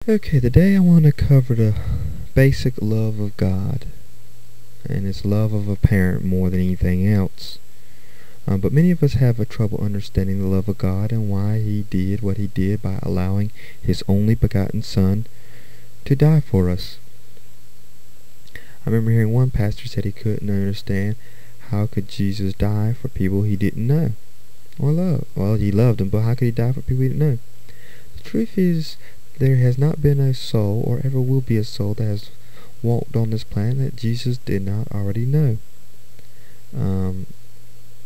Okay, today I want to cover the basic love of God, and it's love of a parent more than anything else. But many of us have a trouble understanding the love of God and why He did what He did by allowing His only begotten Son to die for us. I remember hearing one pastor said he couldn't understand how could Jesus die for people He didn't know or love. Well, He loved them, but how could He die for people He didn't know? The truth is, there has not been a soul, or ever will be a soul, that has walked on this planet that Jesus did not already know.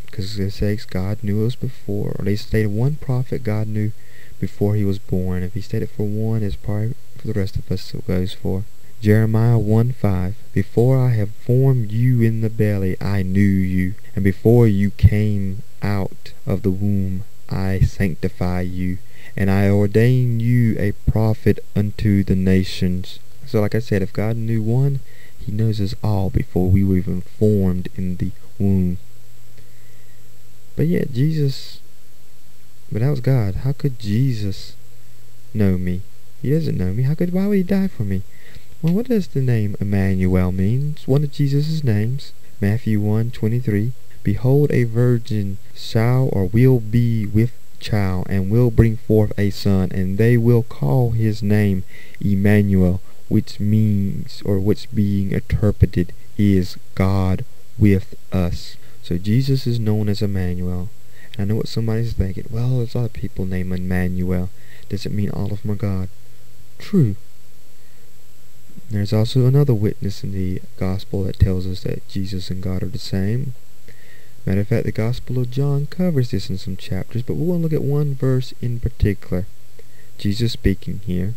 Because it says God knew us before, or they stated one prophet God knew before he was born. If He stated for one, it's probably for the rest of us it goes for. Jeremiah 1:5. Before I have formed you in the belly, I knew you, and before you came out of the womb, I sanctify you, and I ordain you a prophet unto the nations. So like I said, if God knew one, He knows us all before we were even formed in the womb. But yet but that was God. How could Jesus know me? He doesn't know me. Why would He die for me? Well, what does the name Emmanuel mean? It's one of Jesus' names. Matthew 1:23. Behold, a virgin shall or will be with child, and will bring forth a son, and they will call his name Emmanuel, which means, or which being interpreted, is God with us. So Jesus is known as Emmanuel. And I know what somebody's thinking, well, there's a lot of people named Emmanuel. Does it mean all of them are God? True. There's also another witness in the gospel that tells us that Jesus and God are the same. Matter of fact, the Gospel of John covers this in some chapters, but we're going to look at one verse in particular. Jesus speaking here,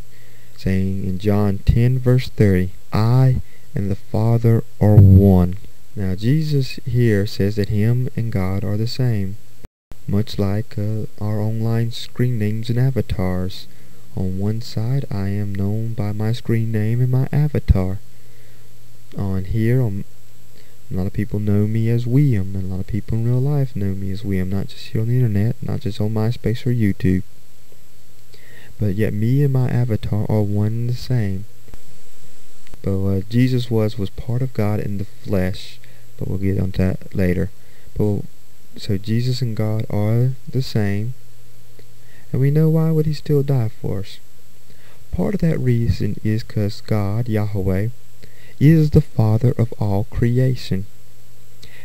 saying in John 10 verse 30, I and the Father are one. Now Jesus here says that Him and God are the same, much like our online screen names and avatars. On one side, I am known by my screen name and my avatar. On here, a lot of people know me as William, and a lot of people in real life know me as William, not just here on the internet, not just on MySpace or YouTube. But yet me and my avatar are one and the same. But what Jesus was part of God in the flesh, but we'll get onto that later. So Jesus and God are the same, and we know why would He still die for us. Part of that reason is because God, Yahweh, is the Father of all creation.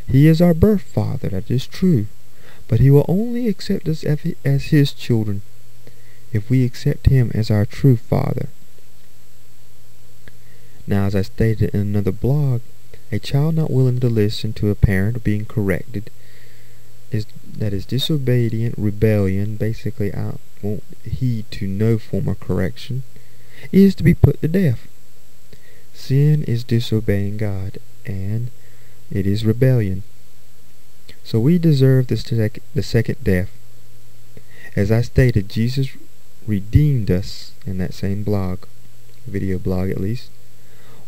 He is our birth father, that is true, but He will only accept us as His children if we accept Him as our true Father. Now, as I stated in another blog, a child not willing to listen to a parent or being corrected that is disobedient, rebellion, basically won't heed to no form of correction, is to be put to death. Sin is disobeying God, and it is rebellion. So we deserve the second death. As I stated, Jesus redeemed us in that same blog, video blog at least,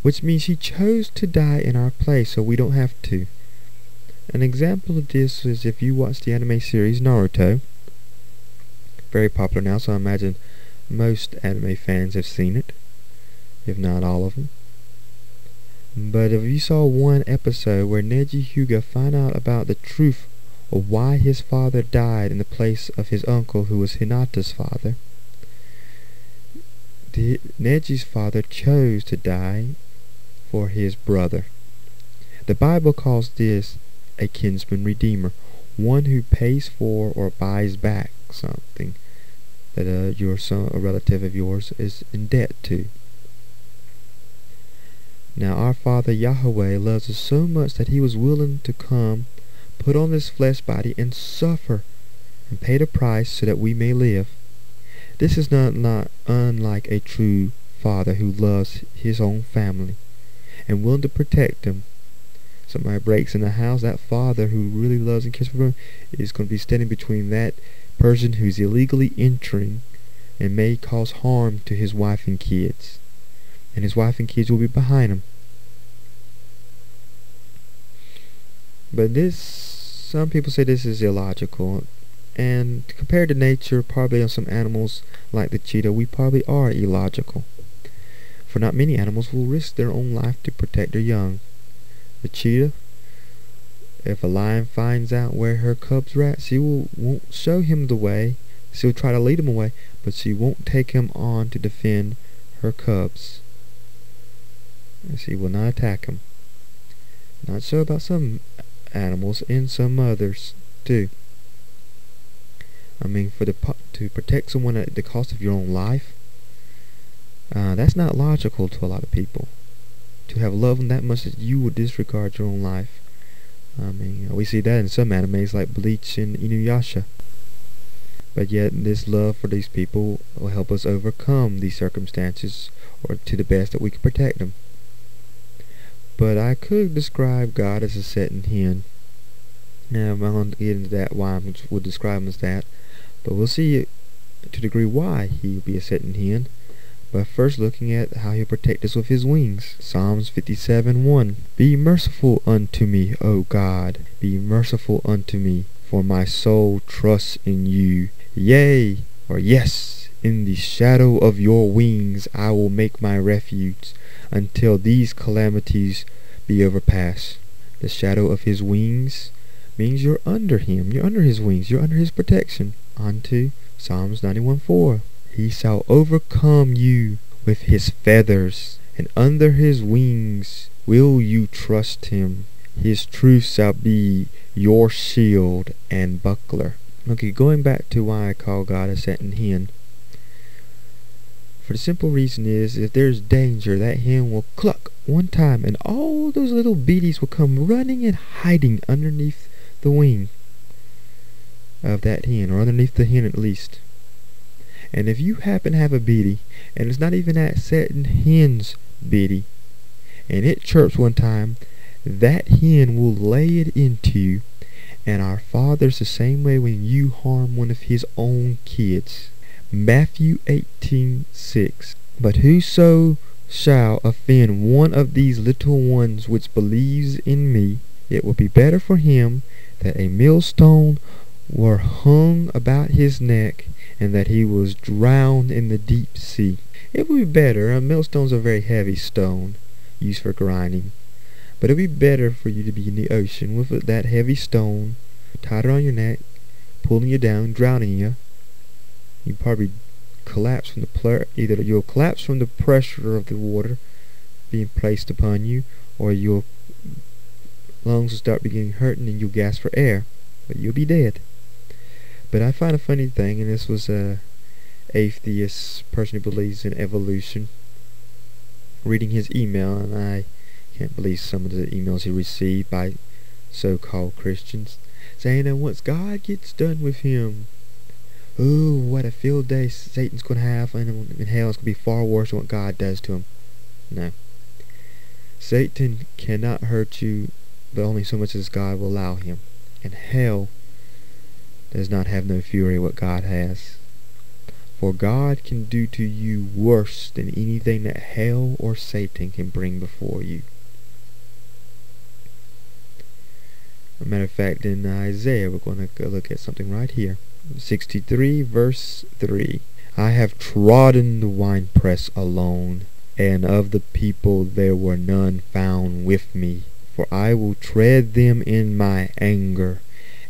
which means He chose to die in our place so we don't have to. An example of this is if you watch the anime series Naruto. Very popular now, so I imagine most anime fans have seen it, if not all of them. But if you saw one episode where Neji Hyuga found out about the truth of why his father died in the place of his uncle, who was Hinata's father, Neji's father chose to die for his brother. The Bible calls this a kinsman redeemer, one who pays for or buys back something that a relative of yours is in debt to. Now our Father Yahweh loves us so much that He was willing to come, put on this flesh body, and suffer, and pay the price so that we may live. This is not unlike a true father who loves his own family and willing to protect them. Somebody breaks in the house, that father who really loves and cares for them is going to be standing between that person who's illegally entering and may cause harm to his wife and kids. And his wife and kids will be behind him. But some people say this is illogical. And compared to nature, probably on some animals like the cheetah, we probably are illogical. For not many animals will risk their own life to protect their young. The cheetah, if a lion finds out where her cubs are at, she won't show him the way. She'll try to lead him away, but she won't take him on to defend her cubs. And she will not attack him. Not so about some animals and some others too. I mean, to protect someone at the cost of your own life, that's not logical to a lot of people. To have love them that much that you would disregard your own life. I mean, we see that in some animes like Bleach and Inuyasha. But yet, this love for these people will help us overcome these circumstances, or to the best that we can protect them. But I could describe God as a setting hen. Now, I'm going to get into that, why I would describe him as that. But we'll see to a degree why he will be a setting hen. But first looking at how he'll protect us with his wings. Psalms 57:1. Be merciful unto me, O God. Be merciful unto me, for my soul trusts in you. Yea, or yes, in the shadow of your wings I will make my refuge, until these calamities be overpassed. The shadow of his wings means you're under him. You're under his wings. You're under his protection. On to Psalms 91:4. He shall overcome you with his feathers, and under his wings will you trust him. His truth shall be your shield and buckler. Okay, going back to why I call God a setting hen. For the simple reason is, if there's danger, that hen will cluck one time, and all those little beaties will come running and hiding underneath the wing of that hen, or underneath the hen at least. And if you happen to have a beatie, and it's not even that setting hen's beatie, and it chirps one time, that hen will lay it into you. And our Father's the same way when you harm one of his own kids. Matthew 18:6. But whoso shall offend one of these little ones which believes in me, it will be better for him that a millstone were hung about his neck, and that he was drowned in the deep sea. It would be better. A millstone's a very heavy stone used for grinding. But it would be better for you to be in the ocean with that heavy stone tied around your neck, pulling you down, drowning you. You'd probably collapse from either you'll collapse from the pressure of the water being placed upon you, or your lungs will start beginning hurting and you'll gasp for air, but you'll be dead. But I find a funny thing, and this was a atheist person who believes in evolution, reading his email, and I can't believe some of the emails he received by so-called Christians, saying that once God gets done with him, oh, what a field day Satan's going to have, and in hell it's going to be far worse than what God does to him. No. Satan cannot hurt you, but only so much as God will allow him. And hell does not have no fury what God has. For God can do to you worse than anything that hell or Satan can bring before you. As a matter of fact, in Isaiah, we're going to go look at something right here. 63 verse 3. I have trodden the winepress alone, and of the people there were none found with me. For I will tread them in my anger,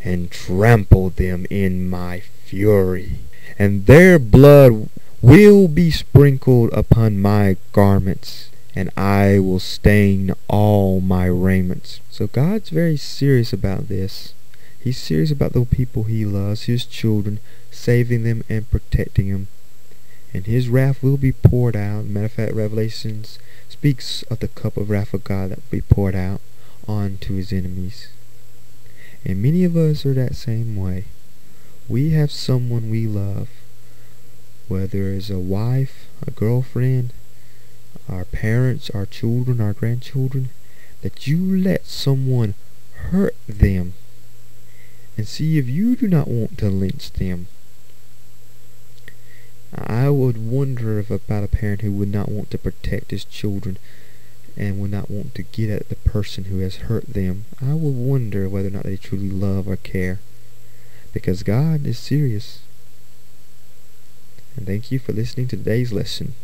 and trample them in my fury. And their blood will be sprinkled upon my garments, and I will stain all my raiments. So God's very serious about this. He's serious about the people he loves, his children, saving them and protecting them. And his wrath will be poured out. Matter of fact, Revelations speaks of the cup of wrath of God that will be poured out onto his enemies. And many of us are that same way. We have someone we love, whether it's a wife, a girlfriend, our parents, our children, our grandchildren, that you let someone hurt them, and see if you do not want to lynch them. I would wonder about a parent who would not want to protect his children and would not want to get at the person who has hurt them. I would wonder whether or not they truly love or care, because God is serious. And thank you for listening to today's lesson.